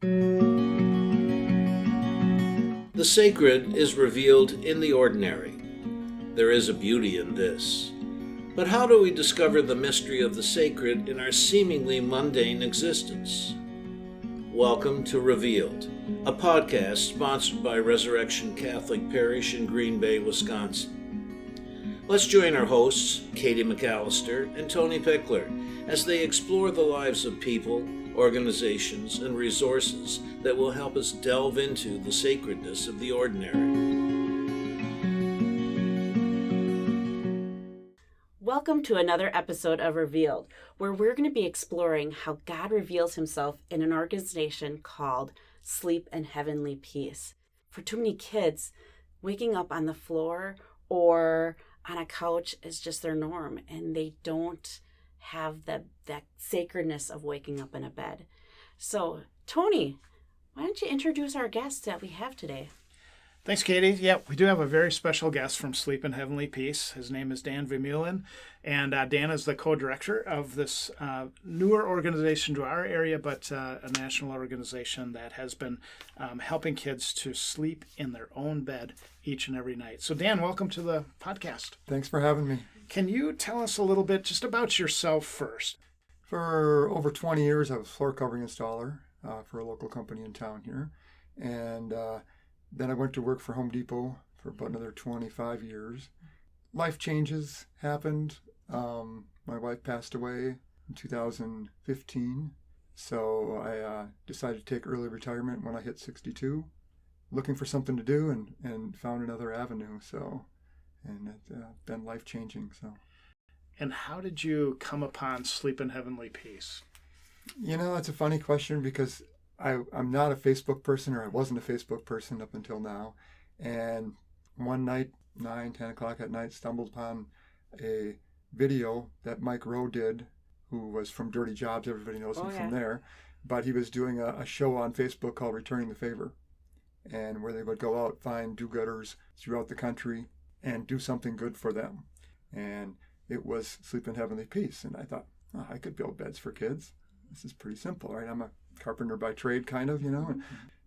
The sacred is revealed in the ordinary. There is a beauty in this. But how do we discover the mystery of the sacred in our seemingly mundane existence? Welcome to Revealed, a podcast sponsored by Resurrection Catholic Parish in Green Bay, Wisconsin. Let's join our hosts, Katie McAllister and Tony Pickler, as they explore the lives of people, organizations, and resources that will help us delve into the sacredness of the ordinary. Welcome to another episode of Revealed, where we're going to be exploring how God reveals himself in an organization called Sleep and Heavenly Peace. For too many kids, waking up on the floor or on a couch is just their norm, and they don't have that sacredness of waking up in a bed. So, Tony, why don't you introduce our guest that we have today? Thanks, Katie. Yeah, we do have a very special guest from Sleep and Heavenly Peace. His name is Dan Vermeulen, and Dan is the co-director of this newer organization to our area, but a national organization that has been helping kids to sleep in their own bed each and every night. So, Dan, welcome to the podcast. Thanks for having me. Can you tell us a little bit just about yourself first? For over 20 years, I was floor covering installer for a local company in town here. And then I went to work for Home Depot for about another 25 years. Life changes happened. My wife passed away in 2015. So I decided to take early retirement when I hit 62, looking for something to do and found another avenue. And it's been life-changing. And how did you come upon Sleep and Heavenly Peace? You know, it's a funny question because I'm not a Facebook person, or I wasn't a Facebook person up until now. And one night, 10 o'clock at night, stumbled upon a video that Mike Rowe did, who was from Dirty Jobs. Everybody knows him from there. But he was doing a show on Facebook called Returning the Favor, and where they would go out, find do-gooders throughout the country, and do something good for them. And it was Sleep in Heavenly Peace. And I thought, oh, I could build beds for kids. This is pretty simple, right? I'm a carpenter by trade, kind of, you know. Mm-hmm.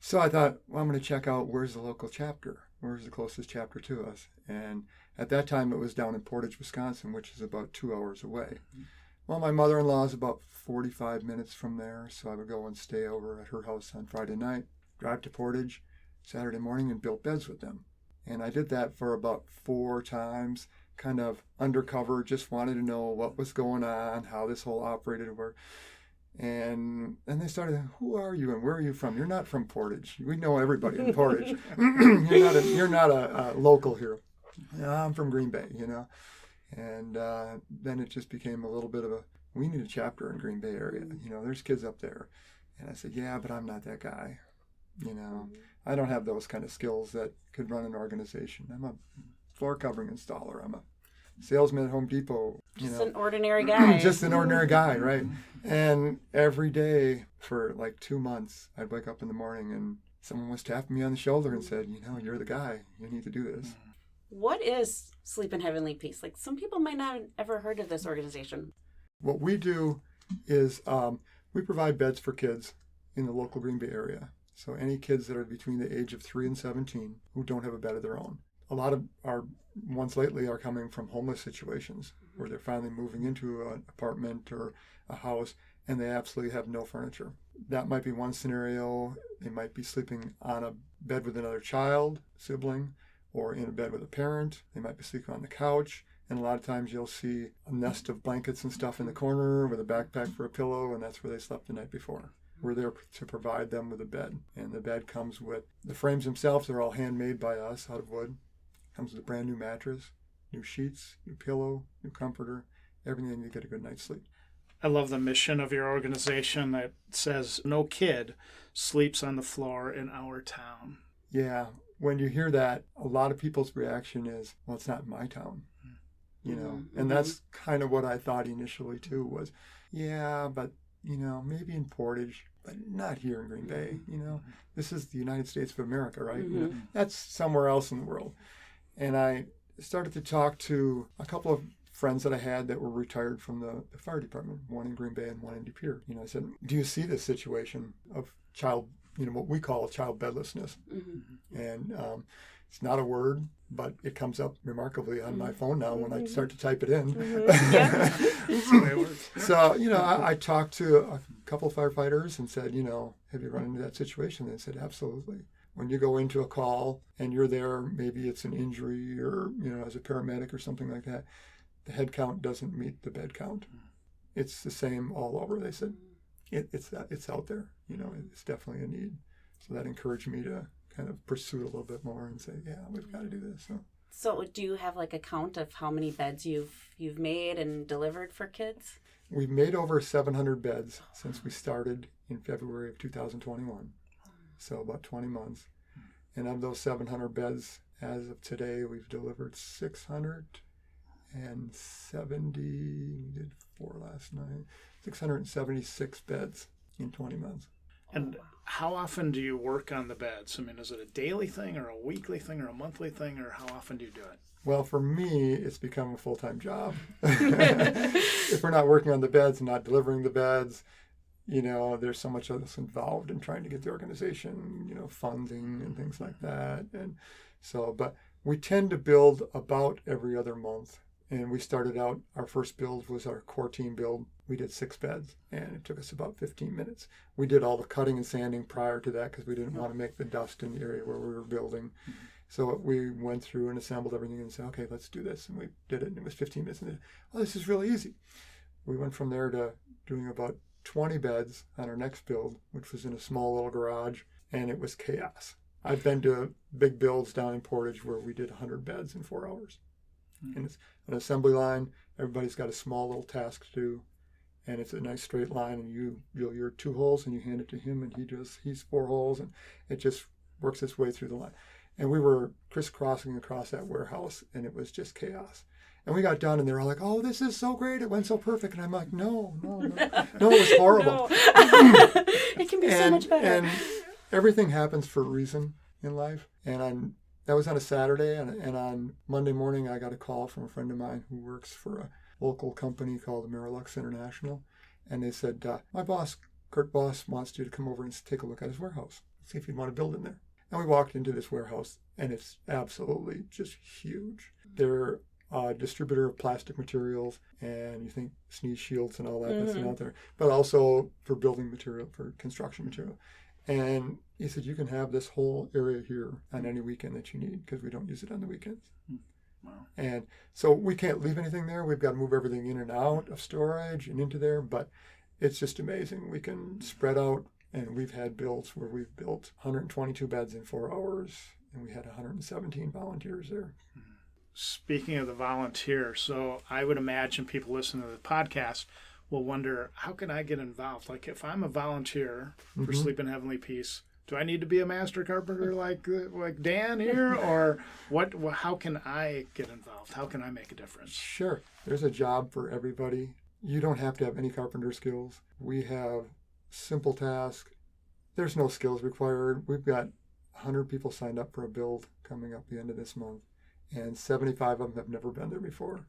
So I thought, well, I'm going to check out where's the local chapter. Where's the closest chapter to us? And at that time, it was down in Portage, Wisconsin, which is about 2 hours away. Mm-hmm. Well, my mother-in-law is about 45 minutes from there, so I would go and stay over at her house on Friday night, drive to Portage Saturday morning, and build beds with them. And I did that for about 4 times, kind of undercover, just wanted to know what was going on, how this whole operated work. And they started, who are you and where are you from? You're not from Portage. We know everybody in Portage. You're not a local here. Yeah, I'm from Green Bay, you know. And then it just became a little bit of we need a chapter in Green Bay area. You know, there's kids up there. And I said, yeah, but I'm not that guy. You know, I don't have those kind of skills that could run an organization. I'm a floor covering installer. I'm a salesman at Home Depot. Just an ordinary guy. Just an ordinary guy, right? And every day for like 2 months, I'd wake up in the morning and someone was tapping me on the shoulder and said, you know, you're the guy. You need to do this. What is Sleep in Heavenly Peace? Like, some people might not have ever heard of this organization. What we do is we provide beds for kids in the local Green Bay area. So any kids that are between the age of 3 and 17 who don't have a bed of their own. A lot of our ones lately are coming from homeless situations where they're finally moving into an apartment or a house and they absolutely have no furniture. That might be one scenario. They might be sleeping on a bed with another child, sibling, or in a bed with a parent. They might be sleeping on the couch. And a lot of times you'll see a nest of blankets and stuff in the corner with a backpack for a pillow, and that's where they slept the night before. We're there to provide them with a bed. And the bed comes with, the frames themselves are all handmade by us out of wood. Comes with a brand new mattress, new sheets, new pillow, new comforter, everything you need to get a good night's sleep. I love the mission of your organization that says no kid sleeps on the floor in our town. Yeah, when you hear that, a lot of people's reaction is, well, it's not my town, you know. And that's kind of what I thought initially too was, yeah, but, you know, maybe in Portage, but not here in Green Bay, you know. This is the United States of America, right? You know, that's somewhere else in the world. And I started to talk to a couple of friends that I had that were retired from the fire department, one in Green Bay and one in De Pere. You know, I said, do you see this situation of child what we call child bedlessness. And it's not a word, but it comes up remarkably on my phone now when I start to type it in. That's the way it works. So, I talked to a couple of firefighters and said, have you run into that situation? They said, absolutely. When you go into a call and you're there, maybe it's an injury or, as a paramedic or something like that, the head count doesn't meet the bed count. It's the same all over. They said, it's out there. It's definitely a need. So that encouraged me to kind of pursue it a little bit more and say, yeah, we've got to do this. So do you have like a count of how many beds you've made and delivered for kids? We've made over 700 beds since we started in February of 2021. So about 20 months. And of those 700 beds, as of today, we've delivered 670, we did 4 last night, 676 beds in 20 months. And how often do you work on the beds? I mean, is it a daily thing or a weekly thing or a monthly thing, or how often do you do it? Well, for me, it's become a full-time job. If we're not working on the beds and not delivering the beds, there's so much else involved in trying to get the organization, funding and things like that. And so, but we tend to build about every other month. And we started out, our first build was our core team build. We did 6 beds, and it took us about 15 minutes. We did all the cutting and sanding prior to that because we didn't want to make the dust in the area where we were building. So we went through and assembled everything and said, okay, let's do this. And we did it, and it was 15 minutes. And this is really easy. We went from there to doing about 20 beds on our next build, which was in a small little garage, and it was chaos. I've been to big builds down in Portage where we did 100 beds in 4 hours. And it's an assembly line. Everybody's got a small little task to do, and it's a nice straight line, and you drill your 2 holes and you hand it to him, and he's 4 holes, and it just works its way through the line. And we were crisscrossing across that warehouse, and it was just chaos. And we got done, and they were like, oh, this is so great. It went so perfect. And I'm like, no, it was horrible. It can be so much better. And everything happens for a reason in life. And that was on a Saturday, and on Monday morning, I got a call from a friend of mine who works for a local company called Amerilux International. And they said, my boss, Kurt Boss, wants you to come over and take a look at his warehouse, see if you'd want to build in there. And we walked into this warehouse, and it's absolutely just huge. They're a distributor of plastic materials, and you think sneeze shields and all that, that's out there, but also for building material, for construction material. And he said, you can have this whole area here on any weekend that you need because we don't use it on the weekends. Wow. And so we can't leave anything there. We've got to move everything in and out of storage and into there, but it's just amazing. We can spread out, and we've had builds where we've built 122 beds in 4 hours, and we had 117 volunteers there. Speaking of the volunteer, so I would imagine people listening to the podcast will wonder, how can I get involved? Like, if I'm a volunteer for Sleep in Heavenly Peace, do I need to be a master carpenter like Dan here, or what? How can I get involved? How can I make a difference? Sure. There's a job for everybody. You don't have to have any carpenter skills. We have simple tasks. There's no skills required. We've got 100 people signed up for a build coming up the end of this month, and 75 of them have never been there before.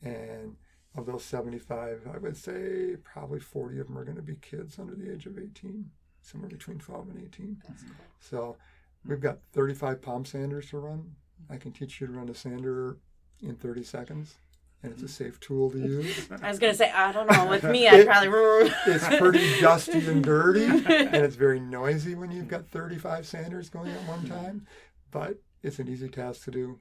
And of those 75, I would say probably 40 of them are going to be kids under the age of 18, somewhere between 12 and 18. That's cool. So we've got 35 palm sanders to run. I can teach you to run a sander in 30 seconds, and it's a safe tool to use. I was going to say, I don't know, with me, I'd probably... It's pretty dusty and dirty, and it's very noisy when you've got 35 sanders going at one time, but it's an easy task to do.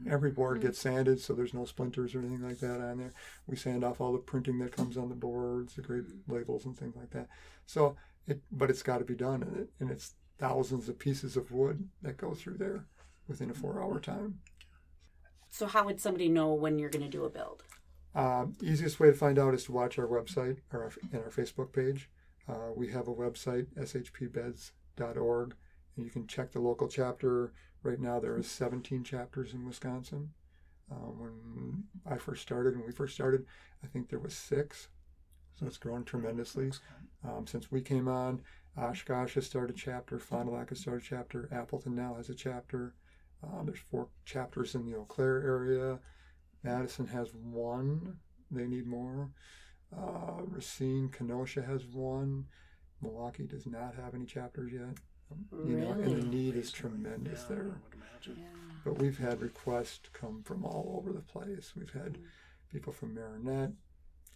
Every board gets sanded, so there's no splinters or anything like that on there. We sand off all the printing that comes on the boards, the great labels and things like that. So, but it's got to be done, and it's thousands of pieces of wood that go through there within a 4-hour time. So how would somebody know when you're going to do a build? Easiest way to find out is to watch our website or in our Facebook page. We have a website, shpbeds.org, and you can check the local chapter. Right now there are 17 chapters in Wisconsin. When we first started, I think there was 6. So it's grown tremendously. Since we came on, Oshkosh has started a chapter, Fond du Lac has started a chapter, Appleton now has a chapter. There's 4 chapters in the Eau Claire area. Madison has 1. They need more. Racine, Kenosha has 1. Milwaukee does not have any chapters yet. You know, and Really? the need is tremendous Yeah, I there. would imagine. Yeah. But we've had requests come from all over the place. We've had people from Marinette.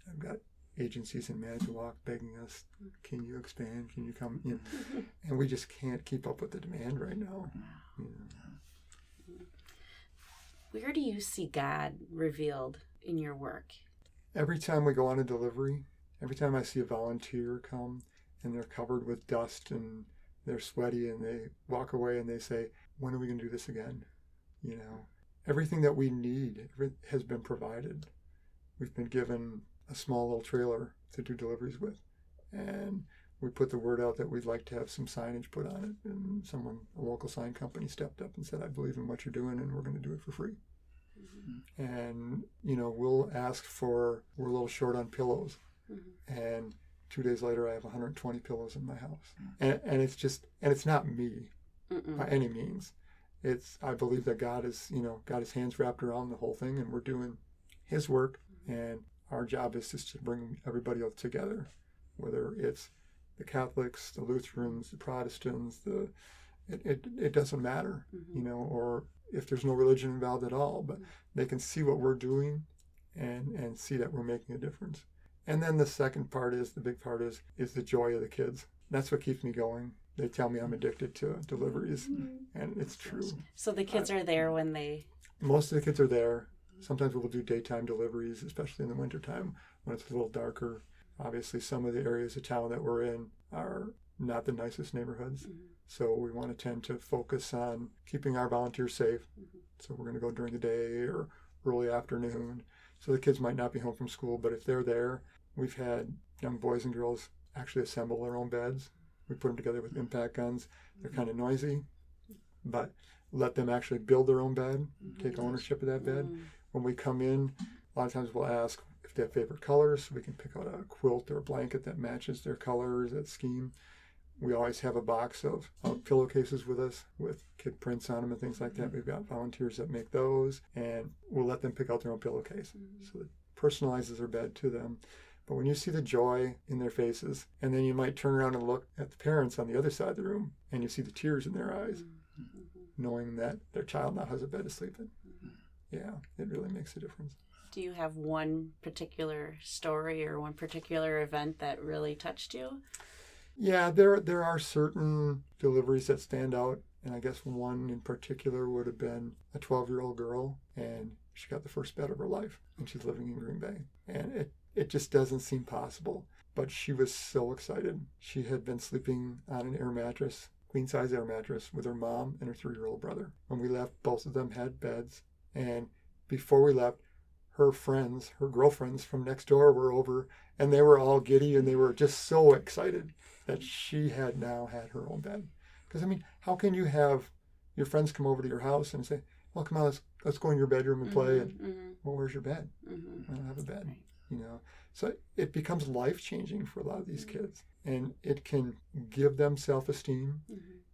I've got agencies in Manitowoc begging us, can you expand? Can you come in? And we just can't keep up with the demand right now. You know. Where do you see God revealed in your work? Every time we go on a delivery, every time I see a volunteer come and they're covered with dust and they're sweaty and they walk away and they say, when are we going to do this again? You know, everything that we need has been provided. We've been given a small little trailer to do deliveries with. And we put the word out that we'd like to have some signage put on it. And a local sign company stepped up and said, I believe in what you're doing and we're going to do it for free. Mm-hmm. And, you know, we're a little short on pillows. Mm-hmm. And 2 days later, I have 120 pillows in my house. And it's not me by any means. I believe that God got his hands wrapped around the whole thing and we're doing his work. And our job is just to bring everybody else together, whether it's the Catholics, the Lutherans, the Protestants, it doesn't matter, you know, or if there's no religion involved at all, but they can see what we're doing and see that we're making a difference. And then the big part is the joy of the kids. That's what keeps me going. They tell me I'm addicted to deliveries, and it's true. So the kids are there when they... Most of the kids are there. Sometimes we'll do daytime deliveries, especially in the wintertime when it's a little darker. Obviously, some of the areas of town that we're in are not the nicest neighborhoods. So we want to tend to focus on keeping our volunteers safe. So we're going to go during the day or early afternoon. So the kids might not be home from school, but if they're there, we've had young boys and girls actually assemble their own beds. We put them together with impact guns. They're kind of noisy, but let them actually build their own bed, take ownership of that bed. When we come in, a lot of times we'll ask if they have favorite colors. So we can pick out a quilt or a blanket that matches their colors, that scheme. We always have a box of pillowcases with us with kid prints on them and things like that. We've got volunteers that make those, and we'll let them pick out their own pillowcase. So it personalizes their bed to them. But when you see the joy in their faces, and then you might turn around and look at the parents on the other side of the room, and you see the tears in their eyes, knowing that their child now has a bed to sleep in. Yeah, it really makes a difference. Do you have one particular story or one particular event that really touched you? Yeah, there are certain deliveries that stand out, and I guess one in particular would have been a 12-year-old girl, and she got the first bed of her life, and she's living in Green Bay. And it just doesn't seem possible, but she was so excited. She had been sleeping on an air mattress, queen-size air mattress, with her mom and her 3-year-old brother. When we left, both of them had beds, and before we left, her girlfriends from next door were over, and they were all giddy, and they were just so excited that she had now had her own bed. Because, I mean, how can you have your friends come over to your house and say, well, come on, let's go in your bedroom and play, and, well, where's your bed? I don't have a bed, you know. So it becomes life-changing for a lot of these kids, and it can give them self-esteem.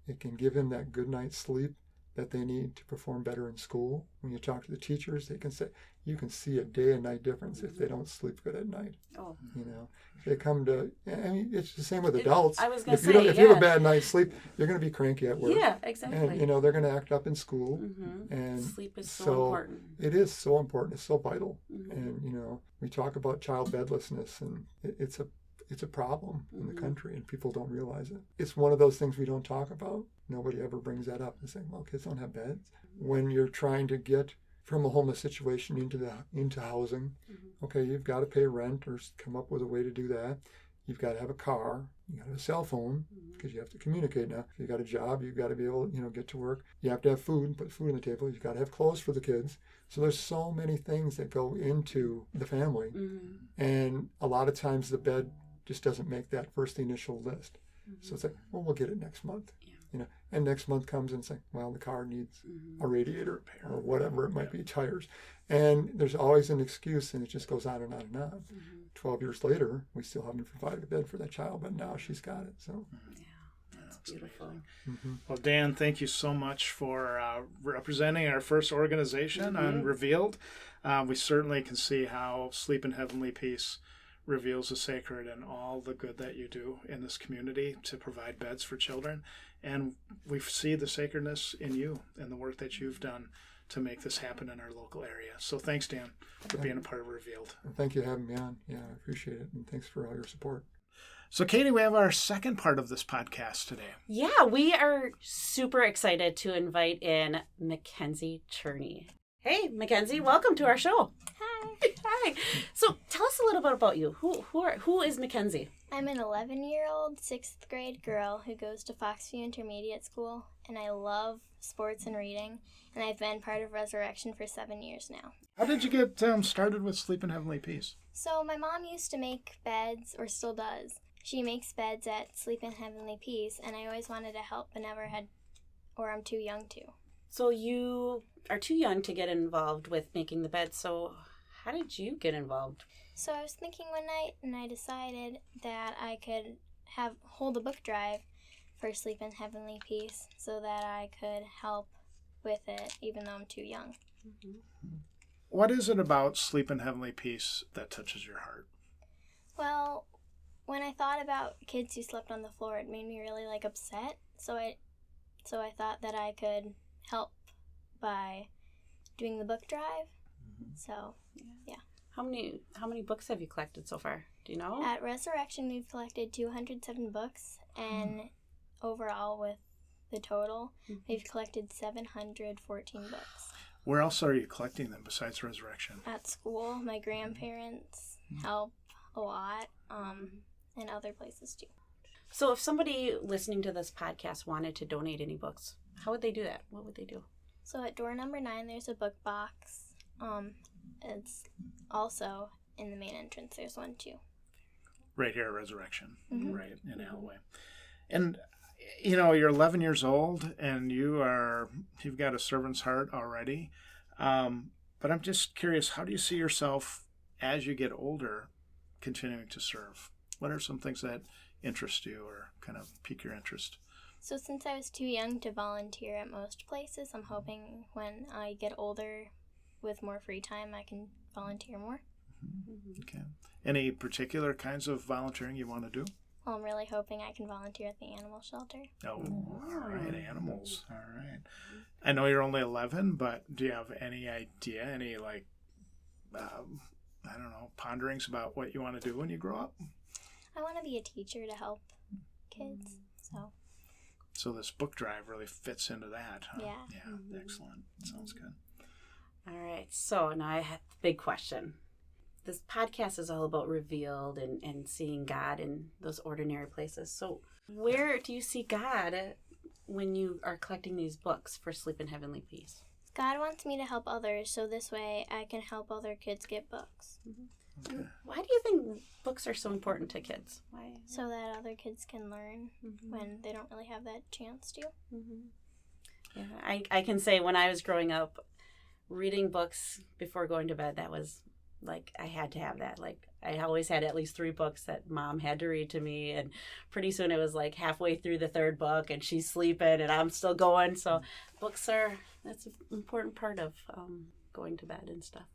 It can give them that good night's sleep that they need to perform better in school. When you talk to the teachers, they can say, you can see a day and night difference if they don't sleep good at night. Oh. You know, if they come to, I mean, it's the same with adults. I was going to say, if you have a bad night's sleep, you're going to be cranky at work. Yeah, exactly. And, you know, they're going to act up in school. And sleep is so important. It is so important. It's so vital. And, you know, we talk about child bedlessness, and it's a problem in the country, and people don't realize it. It's one of those things we don't talk about. Nobody ever brings that up and say, well, kids don't have beds. When you're trying to get from a homeless situation into housing, okay, you've got to pay rent or come up with a way to do that. You've got to have a car. You got to have a cell phone because you have to communicate now. If you got a job, you've got to be able to, get to work. You have to have food, put food on the table. You've got to have clothes for the kids. So there's so many things that go into the family. And a lot of times the bed just doesn't make that first initial list. So it's like, well, we'll get it next month. And next month comes and say, well, the car needs a radiator or whatever it might be, tires. And there's always an excuse, and it just goes on and on and on. 12 years later, we still haven't provided a bed for that child, but now she's got it. So that's beautiful. Well, Dan, thank you so much for representing our first organization on Revealed. We certainly can see how Sleep in Heavenly Peace reveals the sacred and all the good that you do in this community to provide beds for children. And we see the sacredness in you and the work that you've done to make this happen in our local area. So thanks, Dan, for being a part of Revealed. Thank you for having me on. Yeah, I appreciate it. And thanks for all your support. So, Katie, we have our second part of this podcast today. Yeah, we are super excited to invite in Mackenzie Cherney. Hey, Mackenzie, welcome to our show. Hi. Hi. So tell us a little bit about you. Who is Mackenzie? I'm an 11-year-old 6th grade girl who goes to Foxview Intermediate School, and I love sports and reading, and I've been part of Resurrection for 7 years now. How did you get started with Sleep in Heavenly Peace? So my mom used to make beds, or still does. She makes beds at Sleep in Heavenly Peace, and I always wanted to help but never had, or I'm too young to. So you are too young to get involved with making the bed. So how did you get involved? So I was thinking one night, and I decided that I could hold a book drive for Sleep in Heavenly Peace so that I could help with it, even though I'm too young. Mm-hmm. What is it about Sleep in Heavenly Peace that touches your heart? Well, when I thought about kids who slept on the floor, it made me really upset. So I thought that I could help by doing the book drive. Mm-hmm. So, yeah. How many books have you collected so far? Do you know? At Resurrection, we've collected 207 books, and overall with the total, we've collected 714 books. Where else are you collecting them besides Resurrection? At school, my grandparents help a lot, and other places too. So if somebody listening to this podcast wanted to donate any books, how would they do that? What would they do? So at door number 9, there's a book box. It's also in the main entrance. There's one too. Right here at Resurrection, right in Alloway. Mm-hmm. And you're 11 years old, and you've got a servant's heart already. But I'm just curious, how do you see yourself as you get older, continuing to serve? What are some things that interest you or kind of pique your interest? So since I was too young to volunteer at most places, I'm hoping when I get older with more free time, I can volunteer more. Mm-hmm. Okay. Any particular kinds of volunteering you want to do? Well, I'm really hoping I can volunteer at the animal shelter. Oh, all right, animals. All right. I know you're only 11, but do you have any idea, any ponderings about what you want to do when you grow up? I want to be a teacher to help kids, So this book drive really fits into that, huh? Yeah. Yeah, excellent. Sounds good. All right. So now I have the big question. This podcast is all about Revealed and seeing God in those ordinary places. So where do you see God when you are collecting these books for Sleep in Heavenly Peace? God wants me to help others, so this way I can help other kids get books. Okay. Why do you think books are so important to kids? Why? So that other kids can learn when they don't really have that chance to. Yeah, I can say when I was growing up, reading books before going to bed, that was I had to have that. I always had at least 3 books that Mom had to read to me, and pretty soon it was halfway through the 3rd book and she's sleeping and I'm still going. So books that's an important part of going to bed and stuff.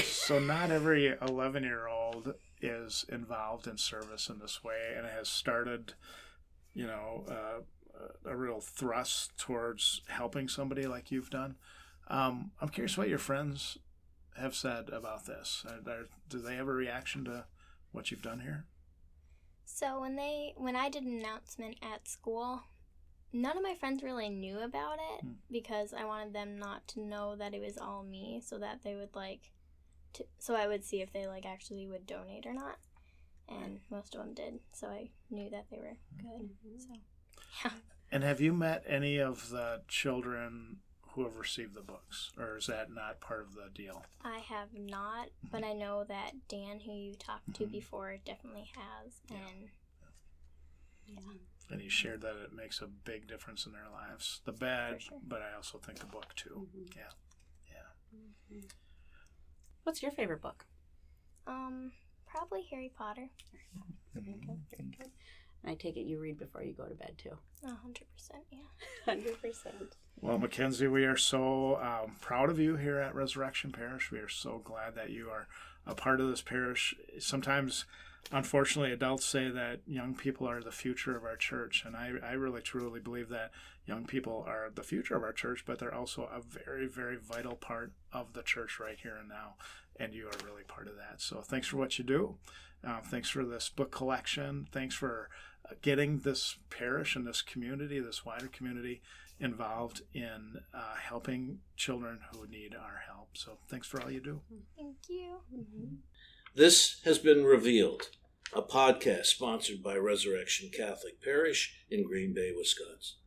So not every 11-year-old is involved in service in this way and has started, a real thrust towards helping somebody like you've done. I'm curious what your friends have said about this. Do they have a reaction to what you've done here? So when I did an announcement at school, none of my friends really knew about it because I wanted them not to know that it was all me, so that they would so I would see if they actually would donate or not. And most of them did, so I knew that they were good. So yeah. And have you met any of the children who have received the books, or is that not part of the deal? I have not, but I know that Dan, who you talked to before, definitely has. And And he shared that it makes a big difference in their lives. The bed, sure. but I also think the book too. Yeah. What's your favorite book? Probably Harry Potter. Very good. And I take it you read before you go to bed too. 100%, yeah. 100%. Well, Mackenzie, we are so proud of you here at Resurrection Parish. We are so glad that you are a part of this parish. Sometimes unfortunately, adults say that young people are the future of our church, and I really truly believe that young people are the future of our church, but they're also a very, very vital part of the church right here and now, and you are really part of that. So thanks for what you do. Thanks for this book collection. Thanks for getting this parish and this community, this wider community, involved in helping children who need our help. So thanks for all you do. Thank you. This has been Revealed, a podcast sponsored by Resurrection Catholic Parish in Green Bay, Wisconsin.